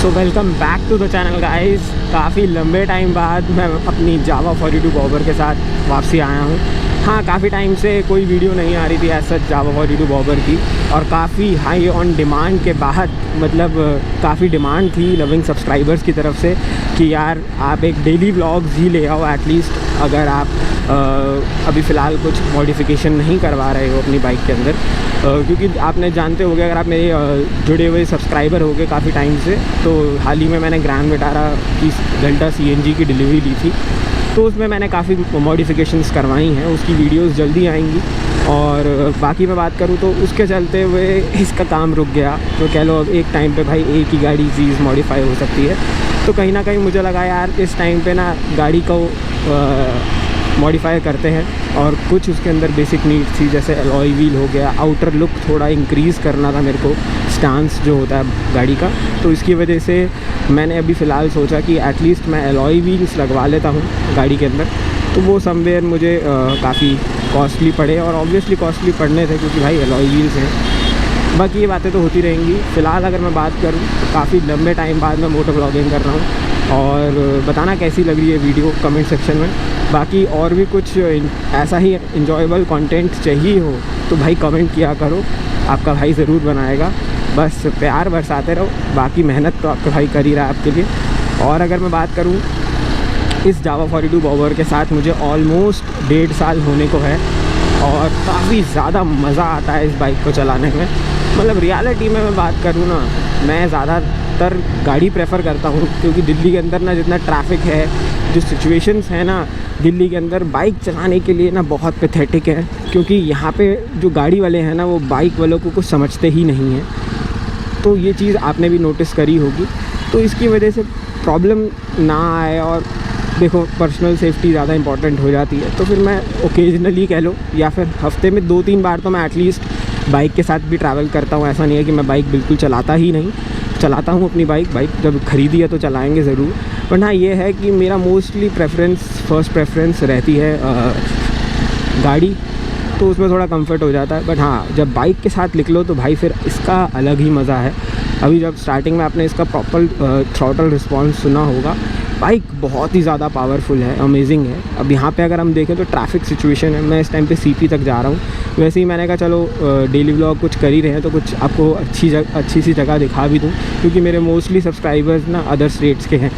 So welcome back to the channel guys. काफ़ी लंबे time बाद मैं अपनी जावा 42 बॉबर के साथ वापसी आया हूँ। हाँ, काफ़ी टाइम से कोई वीडियो नहीं आ रही थी ऐसा जावा 42 बॉबर की, और काफ़ी हाई ऑन डिमांड के बाद मतलब काफ़ी डिमांड थी लविंग सब्सक्राइबर्स की तरफ से कि यार आप एक डेली व्लॉग्स ही ले आओ एटलीस्ट, अगर आप अभी फ़िलहाल कुछ मॉडिफिकेशन नहीं करवा रहे हो अपनी बाइक के अंदर। क्योंकि आपने जानते होंगे, अगर आप मेरे जुड़े हुए सब्सक्राइबर होंगे काफ़ी टाइम से, तो हाल ही में मैंने ग्रैंड विटारा की डेल्टा CNG की डिलीवरी ली थी, तो उसमें मैंने काफ़ी मॉडिफिकेशंस करवाई हैं, उसकी वीडियोस जल्दी आएंगी। और बाकी मैं बात करूँ तो उसके चलते हुए इसका काम रुक गया, तो कह लो अब एक टाइम पे भाई एक ही गाड़ी चीज़ मॉडिफाई हो सकती है। तो कहीं ना कहीं मुझे लगा यार इस टाइम पे ना गाड़ी को मॉडिफाई करते हैं, और कुछ उसके अंदर बेसिक नीड्स थी, जैसे अलॉय व्हील हो गया, आउटर लुक थोड़ा इंक्रीज़ करना था मेरे को, स्टांस जो होता है गाड़ी का। तो इसकी वजह से मैंने अभी फ़िलहाल सोचा कि एटलीस्ट मैं अलॉय व्हील्स लगवा लेता हूँ गाड़ी के अंदर। तो वो समवेयर मुझे काफ़ी कॉस्टली पड़े, और ऑब्वियसली कॉस्टली पड़ने थे क्योंकि भाई अलॉय व्हील्स हैं। बाकी ये बातें तो होती रहेंगी। फ़िलहाल अगर मैं बात करूँ तो काफ़ी लंबे टाइम बाद मैं मोटो व्लॉगिंग कर रहा हूँ, और बताना कैसी लग रही है वीडियो कमेंट सेक्शन में। बाकी और भी कुछ ऐसा ही इन्जॉयबल कंटेंट चाहिए हो तो भाई कमेंट किया करो, आपका भाई ज़रूर बनाएगा। बस प्यार बरसाते रहो, बाकी मेहनत तो आपका भाई कर ही रहा है आपके लिए। और अगर मैं बात करूँ इस जावा 42 बॉबर के साथ मुझे ऑलमोस्ट 1.5 साल होने को है, और काफ़ी ज़्यादा मज़ा आता है इस बाइक को चलाने में। मतलब रियलिटी में मैं बात करूँ ना, मैं ज़्यादातर गाड़ी प्रेफर करता हूँ, क्योंकि दिल्ली के अंदर ना जितना ट्रैफिक है, जो सिचुएशंस है ना दिल्ली के अंदर, बाइक चलाने के लिए ना बहुत पैथेटिक है। क्योंकि यहाँ पे जो गाड़ी वाले हैं ना, वो बाइक वालों को कुछ समझते ही नहीं हैं। तो ये चीज़ आपने भी नोटिस करी होगी। तो इसकी वजह से प्रॉब्लम ना आए, और देखो पर्सनल सेफ्टी ज़्यादा इंपॉर्टेंट हो जाती है। तो फिर मैं ओकेजनली कह लो, या फिर हफ्ते में 2-3 बार तो मैं एटलीस्ट बाइक के साथ भी ट्रैवल करता हूँ। ऐसा नहीं है कि मैं बाइक बिल्कुल चलाता ही नहीं, चलाता हूँ अपनी बाइक जब ख़रीदी है तो चलाएंगे ज़रूर। बट हाँ, ये है कि मेरा मोस्टली फर्स्ट प्रेफरेंस रहती है गाड़ी, तो उसमें थोड़ा कंफर्ट हो जाता है। बट हाँ, जब बाइक के साथ निकलो तो भाई फिर इसका अलग ही मज़ा है। अभी जब स्टार्टिंग में आपने इसका प्रॉपर थ्रॉटल रिस्पॉन्स सुना होगा, बाइक बहुत ही ज़्यादा पावरफुल है, अमेजिंग है। अब यहाँ पे अगर हम देखें तो ट्रैफिक सिचुएशन है, मैं इस टाइम पे CP तक जा रहा हूँ। वैसे ही मैंने कहा चलो डेली व्लॉग कुछ कर ही रहे हैं तो कुछ आपको अच्छी सी जगह दिखा भी दूँ, क्योंकि मेरे मोस्टली सब्सक्राइबर्स ना अदर स्टेट्स के हैं।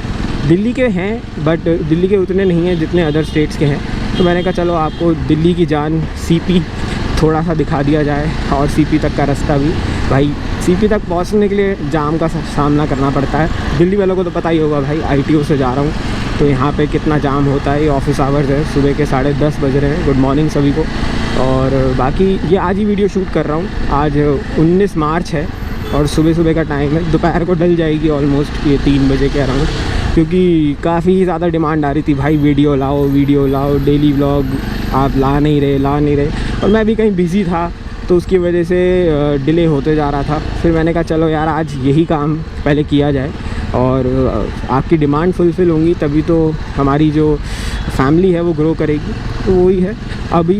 दिल्ली के हैं बट दिल्ली के उतने नहीं हैं जितने अदर स्टेट्स के हैं। तो मैंने कहा चलो आपको दिल्ली की जान CP थोड़ा सा दिखा दिया जाए, और CP तक का रास्ता भी, भाई CP तक पहुंचने के लिए जाम का सामना करना पड़ता है। दिल्ली वालों को तो पता ही होगा भाई, ITO से जा रहा हूँ तो यहाँ पे कितना जाम होता है। ये ऑफिस आवर्स है, सुबह के 10:30 बज रहे हैं। गुड मॉर्निंग सभी को। और बाकी ये आज ही वीडियो शूट कर रहा हूँ, आज 19 मार्च है, और सुबह का टाइम है। दोपहर को डल जाएगी ऑलमोस्ट ये 3 बजे के अराउंड, क्योंकि काफ़ी ज़्यादा डिमांड आ रही थी भाई वीडियो लाओ, डेली व्लॉग आप ला नहीं रहे। और मैं भी कहीं बिज़ी था तो उसकी वजह से डिले होते जा रहा था। फिर मैंने कहा चलो यार आज यही काम पहले किया जाए, और आपकी डिमांड फुलफ़िल होंगी तभी तो हमारी जो फैमिली है वो ग्रो करेगी। तो वही है। अभी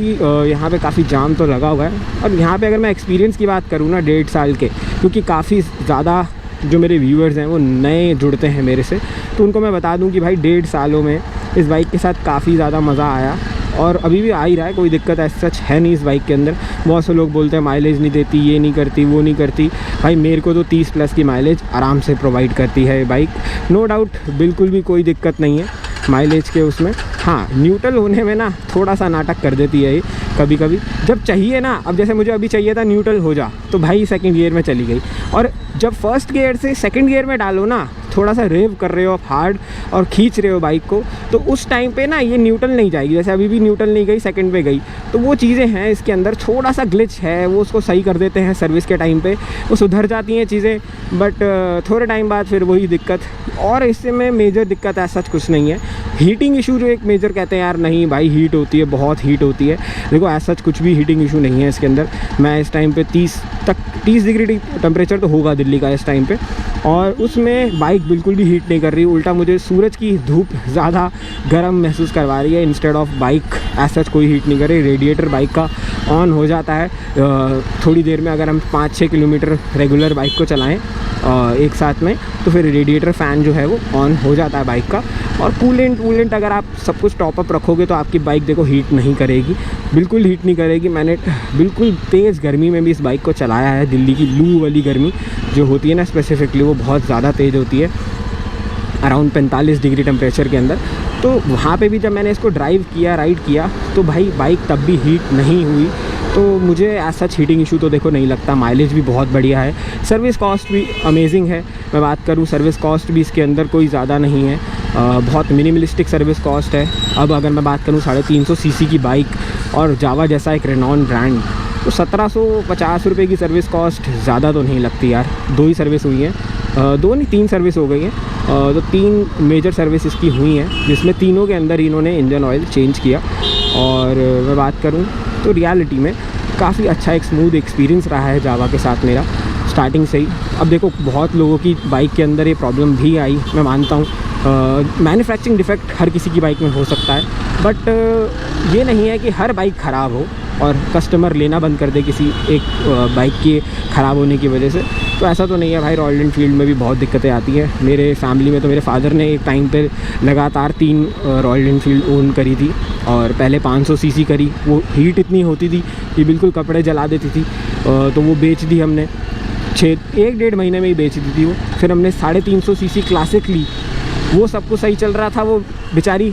यहाँ पे काफ़ी जाम तो लगा हुआ है, और यहाँ पे अगर मैं एक्सपीरियंस की बात करूँ ना 1.5 साल के, क्योंकि काफ़ी ज़्यादा जो मेरे व्यूअर्स हैं वो नए जुड़ते हैं मेरे से, तो उनको मैं बता दूं कि भाई 1.5 सालों में इस बाइक के साथ काफ़ी ज़्यादा मज़ा आया, और अभी भी आ ही रहा है। कोई दिक्कत ऐसा सच है नहीं इस बाइक के अंदर। बहुत से लोग बोलते हैं माइलेज नहीं देती, ये नहीं करती, वो नहीं करती। भाई मेरे को तो 30+ की माइलेज आराम से प्रोवाइड करती है ये बाइक, नो डाउट, बिल्कुल भी कोई दिक्कत नहीं है माइलेज के उसमें। हाँ, न्यूट्रल होने में ना थोड़ा सा नाटक कर देती है ये कभी कभी, जब चाहिए ना। अब जैसे मुझे अभी चाहिए था न्यूट्रल हो जा, तो भाई सेकंड गियर में चली गई, और जब फर्स्ट गियर से सेकंड गियर में डालो ना, थोड़ा सा रेव कर रहे हो आप हार्ड और खींच रहे हो बाइक को, तो उस टाइम पे ना ये न्यूट्रल नहीं जाएगी। जैसे अभी भी न्यूट्रल नहीं गई, सेकंड पे गई। तो वो चीज़ें हैं इसके अंदर, थोड़ा सा ग्लिच है, वो उसको सही कर देते हैं सर्विस के टाइम पे, वो सुधर जाती हैं चीज़ें। बट थोड़े टाइम बाद फिर वही दिक्कत, और इससे में मेजर दिक्कत ऐसा कुछ नहीं है। हीटिंग इशू जो एक मेजर कहते हैं यार, नहीं भाई हीट होती है, बहुत हीट होती है। देखो ऐसा कुछ भी हीटिंग इशू नहीं है इसके अंदर। मैं इस टाइम पे 30 डिग्री टेम्परेचर तो होगा दिल्ली का इस टाइम पे, और उसमें बाइक बिल्कुल भी हीट नहीं कर रही। उल्टा मुझे सूरज की धूप ज़्यादा गर्म महसूस करवा रही है, इंस्टेड ऑफ बाइक ऐसा कोई हीट नहीं कर रही। रेडिएटर बाइक का ऑन हो जाता है थोड़ी देर में, अगर हम 5-6 किलोमीटर रेगुलर बाइक को चलाएं एक साथ में, तो फिर रेडिएटर फ़ैन जो है वो ऑन हो जाता है बाइक का। और कूलेंट अगर आप सब कुछ टॉपअप रखोगे तो आपकी बाइक देखो हीट नहीं करेगी, बिल्कुल हीट नहीं करेगी। मैंने बिल्कुल तेज़ गर्मी में भी इस बाइक को चलाया है। दिल्ली की लू वाली गर्मी जो होती है ना स्पेसिफिकली, वो बहुत ज़्यादा तेज़ होती है, अराउंड 45 डिग्री टेम्परेचर के अंदर। तो वहाँ पे भी जब मैंने इसको ड्राइव किया, राइड किया, तो भाई बाइक तब भी हीट नहीं हुई। तो मुझे ऐसा हीटिंग इशू तो देखो नहीं लगता। माइलेज भी बहुत बढ़िया है, सर्विस कॉस्ट भी अमेजिंग है। मैं बात करूँ सर्विस कॉस्ट भी इसके अंदर कोई ज़्यादा नहीं है, बहुत मिनिमलिस्टिक सर्विस कॉस्ट है। अब अगर मैं बात करूँ 350 सीसी की बाइक और जावा जैसा एक रेनॉन ब्रांड, तो 1750 रुपये की सर्विस कॉस्ट ज़्यादा तो नहीं लगती यार। 2 ही सर्विस हुई हैं, 2 नहीं 3 सर्विस हो गई हैं। तो 3 मेजर सर्विस इसकी हुई हैं, जिसमें तीनों के अंदर इन्होंने इंजन ऑयल चेंज किया। और मैं बात करूं तो रियलिटी में काफ़ी अच्छा एक स्मूथ एक्सपीरियंस रहा है जावा के साथ मेरा स्टार्टिंग से ही। अब देखो बहुत लोगों की बाइक के अंदर ये प्रॉब्लम भी आई, मैं मानता हूँ मैन्युफैक्चरिंग डिफेक्ट हर किसी की बाइक में हो सकता है, बट ये नहीं है कि हर बाइक ख़राब हो और कस्टमर लेना बंद कर दे किसी एक बाइक के ख़राब होने की वजह से। तो ऐसा तो नहीं है भाई, रॉयल एनफील्ड में भी बहुत दिक्कतें आती हैं। मेरे फैमिली में तो मेरे फादर ने एक टाइम पे लगातार 3 रॉयल एनफील्ड ओन करी थी, और पहले 500 सीसी करी। वो हीट इतनी होती थी कि बिल्कुल कपड़े जला देती थी, तो वो बेच दी हमने। 1-1.5 महीने में ही बेच दी थी वो। फिर हमने 350 सीसी क्लासिक ली, वो सब कुछ सही चल रहा था, वो बेचारी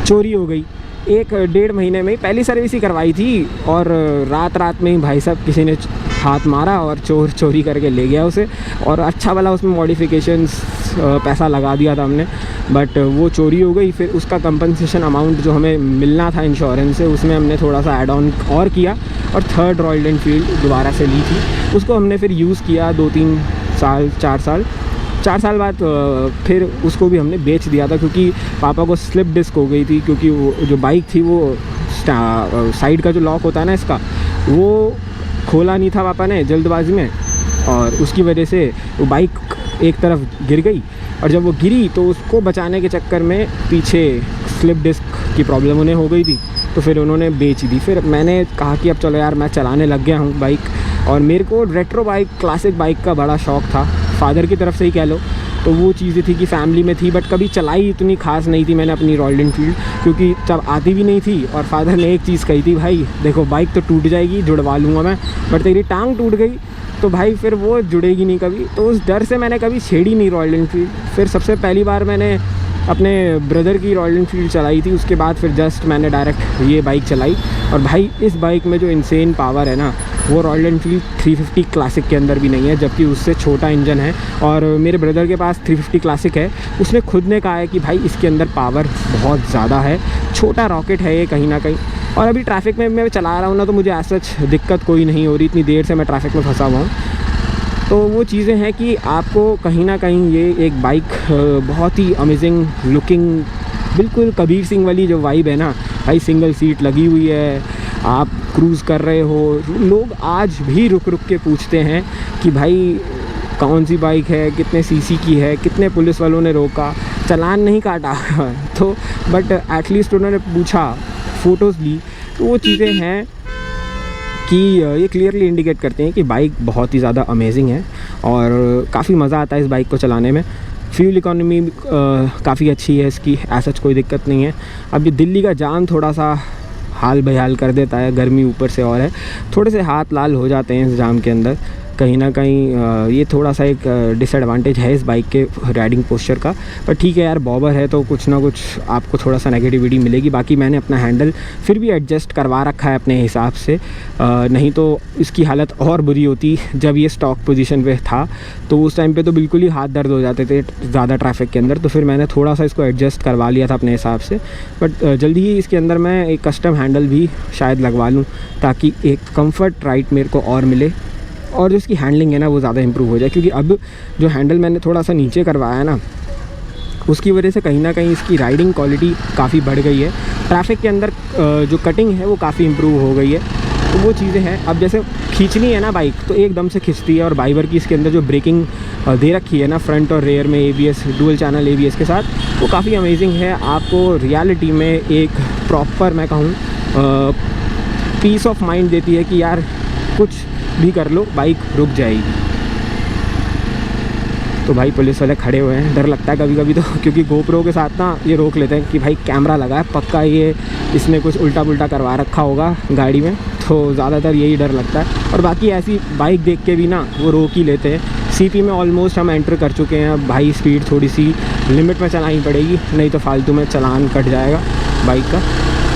चोरी हो गई 1-1.5 महीने में ही। पहली सर्विस ही करवाई थी और रात में ही भाई साहब किसी ने हाथ मारा और चोरी करके ले गया उसे। और अच्छा वाला उसमें मॉडिफिकेशंस पैसा लगा दिया था हमने, बट वो चोरी हो गई। फिर उसका कंपनसेशन अमाउंट जो हमें मिलना था इंश्योरेंस से, उसमें हमने थोड़ा सा ऐड ऑन और किया और 3rd रॉयल एनफील्ड दोबारा से ली थी। उसको हमने फिर यूज़ किया 2-3 साल, 4 साल बाद फिर उसको भी हमने बेच दिया था, क्योंकि पापा को स्लिप डिस्क हो गई थी। क्योंकि वो जो बाइक थी वो साइड का जो लॉक होता है ना इसका, वो खोला नहीं था पापा ने जल्दबाजी में, और उसकी वजह से वो बाइक एक तरफ गिर गई। और जब वो गिरी तो उसको बचाने के चक्कर में पीछे स्लिप डिस्क की प्रॉब्लम उन्हें हो गई थी, तो फिर उन्होंने बेच दी। फिर मैंने कहा कि अब चलो यार मैं चलाने लग गया हूँ बाइक, और मेरे को रेट्रो बाइक, क्लासिक बाइक का बड़ा शौक़ था, फादर की तरफ से ही कह लो। तो वो चीज़ें थी कि फैमिली में थी, बट कभी चलाई इतनी खास नहीं थी मैंने अपनी रॉयल एनफील्ड, क्योंकि तब आती भी नहीं थी। और फादर ने एक चीज़ कही थी, भाई देखो बाइक तो टूट जाएगी, जुड़वा लूँगा मैं, बट तेरी टांग टूट गई तो भाई फिर वो जुड़ेगी नहीं कभी। तो उस डर से मैंने कभी छेड़ी नहीं रॉयल एनफील्ड। फिर सबसे पहली बार मैंने अपने ब्रदर की रॉयल एनफील्ड चलाई थी, उसके बाद फिर जस्ट मैंने डायरेक्ट ये बाइक चलाई। और भाई इस बाइक में जो इंसेन पावर है ना, वो रॉयल एनफील्ड 350 क्लासिक के अंदर भी नहीं है, जबकि उससे छोटा इंजन है। और मेरे ब्रदर के पास 350 क्लासिक है, उसने खुद ने कहा है कि भाई इसके अंदर पावर बहुत ज़्यादा है, छोटा रॉकेट है ये कहीं ना कहीं। और अभी ट्रैफिक में मैं चला रहा हूँ ना, तो मुझे ऐसा दिक्कत कोई नहीं हो रही, इतनी देर से मैं ट्रैफिक में फंसा हुआ हूँ। तो वो चीज़ें हैं कि आपको कहीं ना कहीं ये एक बाइक बहुत ही अमेजिंग लुकिंग, बिल्कुल कबीर सिंह वाली जो वाइब है ना भाई, सिंगल सीट लगी हुई है, आप क्रूज़ कर रहे हो। लोग आज भी रुक के पूछते हैं कि भाई कौन सी बाइक है, कितने सीसी की है, कितने पुलिस वालों ने रोका, चालान नहीं काटा तो बट एटलीस्ट उन्होंने पूछा, फ़ोटोज़ ली। तो वो चीज़ें हैं कि ये क्लियरली इंडिकेट करते हैं कि बाइक बहुत ही ज़्यादा अमेजिंग है और काफ़ी मज़ा आता है इस बाइक को चलाने में। फ्यूल इकोनॉमी काफ़ी अच्छी है इसकी, ऐसा कोई दिक्कत नहीं है। अब ये दिल्ली का जाम थोड़ा सा हाल बेहाल कर देता है, गर्मी ऊपर से और है, थोड़े से हाथ लाल हो जाते हैं इस जाम के अंदर कहीं ना कहीं। ये थोड़ा सा एक डिसएडवांटेज है इस बाइक के राइडिंग पोस्चर का, पर ठीक है यार, बॉबर है तो कुछ ना कुछ आपको थोड़ा सा नेगेटिविटी मिलेगी। बाकी मैंने अपना हैंडल फिर भी एडजस्ट करवा रखा है अपने हिसाब से, नहीं तो इसकी हालत और बुरी होती। जब ये स्टॉक पोजीशन पे था तो उस टाइम पे तो बिल्कुल ही हाथ दर्द हो जाते थे ज़्यादा ट्रैफिक के अंदर, तो फिर मैंने थोड़ा सा इसको एडजस्ट करवा लिया था अपने हिसाब से। बट जल्दी ही इसके अंदर मैं एक कस्टम हैंडल भी शायद लगवा लूँ, ताकि एक कम्फर्ट राइड मेरे को और मिले और जो इसकी हैंडलिंग है ना वो ज़्यादा इंप्रूव हो जाए। क्योंकि अब जो हैंडल मैंने थोड़ा सा नीचे करवाया है ना, उसकी वजह से कहीं ना कहीं इसकी राइडिंग क्वालिटी काफ़ी बढ़ गई है। ट्रैफिक के अंदर जो कटिंग है वो काफ़ी इंप्रूव हो गई है। तो वो चीज़ें हैं। अब जैसे खींचनी है ना बाइक तो एकदम से खिंचती है, और बाइबर की इसके अंदर जो ब्रेकिंग दे रखी है ना फ्रंट और रेयर में ABS, डुअल चैनल ABS के साथ, वो काफ़ी अमेजिंग है। आपको रियलिटी में एक प्रॉपर मैं कहूँ पीस ऑफ माइंड देती है कि यार कुछ भी कर लो बाइक रुक जाएगी। तो भाई पुलिस वाले खड़े हुए हैं, डर लगता है कभी कभी तो, क्योंकि गोप्रो के साथ ना ये रोक लेते हैं कि भाई कैमरा लगा है, पक्का ये इसने कुछ उल्टा पुल्टा करवा रखा होगा गाड़ी में, तो ज़्यादातर यही डर लगता है। और बाकी ऐसी बाइक देख के भी ना वो रोक ही लेते हैं। सीपी में ऑलमोस्ट हम एंटर कर चुके हैं। अब भाई स्पीड थोड़ी सी लिमिट में चलानी पड़ेगी, नहीं तो फालतू में चालान कट जाएगा बाइक का,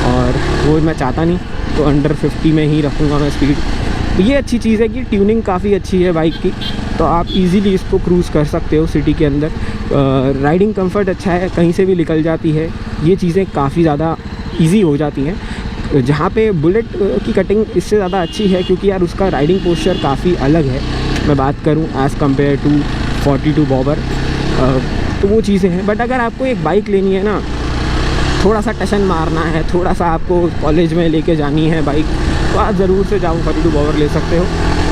और वो मैं चाहता नहीं, तो अंडर 50 में ही रखूँगा मैं स्पीड। ये अच्छी चीज़ है कि ट्यूनिंग काफ़ी अच्छी है बाइक की, तो आप इजीली इसको क्रूज़ कर सकते हो सिटी के अंदर। राइडिंग कंफर्ट अच्छा है, कहीं से भी निकल जाती है, ये चीज़ें काफ़ी ज़्यादा ईजी हो जाती हैं। जहाँ पे बुलेट की कटिंग इससे ज़्यादा अच्छी है, क्योंकि यार उसका राइडिंग पोस्चर काफ़ी अलग है, मैं बात करूँ एज़ कम्पेयर टू 42 बॉबर, तो वो चीज़ें हैं। बट अगर आपको एक बाइक लेनी है ना, थोड़ा सा टशन मारना है, थोड़ा सा आपको कॉलेज में लेके जानी है बाइक, तो आप ज़रूर से जाओ 42 बॉबर ले सकते हो।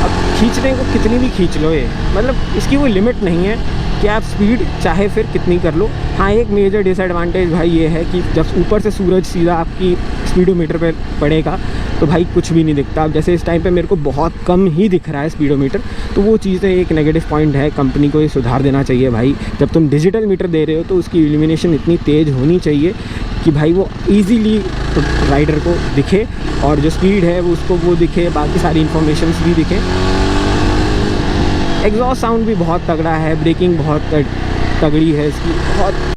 अब खींचने को कितनी भी खींच लो, ये मतलब इसकी कोई लिमिट नहीं है कि आप स्पीड चाहे फिर कितनी कर लो। हाँ, एक मेजर डिसएडवांटेज भाई ये है कि जब ऊपर से सूरज सीधा आपकी स्पीडोमीटर पे पड़ेगा तो भाई कुछ भी नहीं दिखता। अब जैसे इस टाइम पे मेरे को बहुत कम ही दिख रहा है स्पीडोमीटर, तो वो चीज़ें एक नेगेटिव पॉइंट है। कंपनी को ये सुधार देना चाहिए भाई। जब तुम डिजिटल मीटर दे रहे हो तो उसकी इल्यूमिनेशन इतनी तेज़ होनी चाहिए कि भाई वो ईजीली राइडर को दिखे, और जो स्पीड है वो उसको वो दिखे, बाकी सारी इन्फॉर्मेशंस भी दिखे। एग्जॉस्ट साउंड भी बहुत तगड़ा है, ब्रेकिंग बहुत तगड़ी है इसकी, बहुत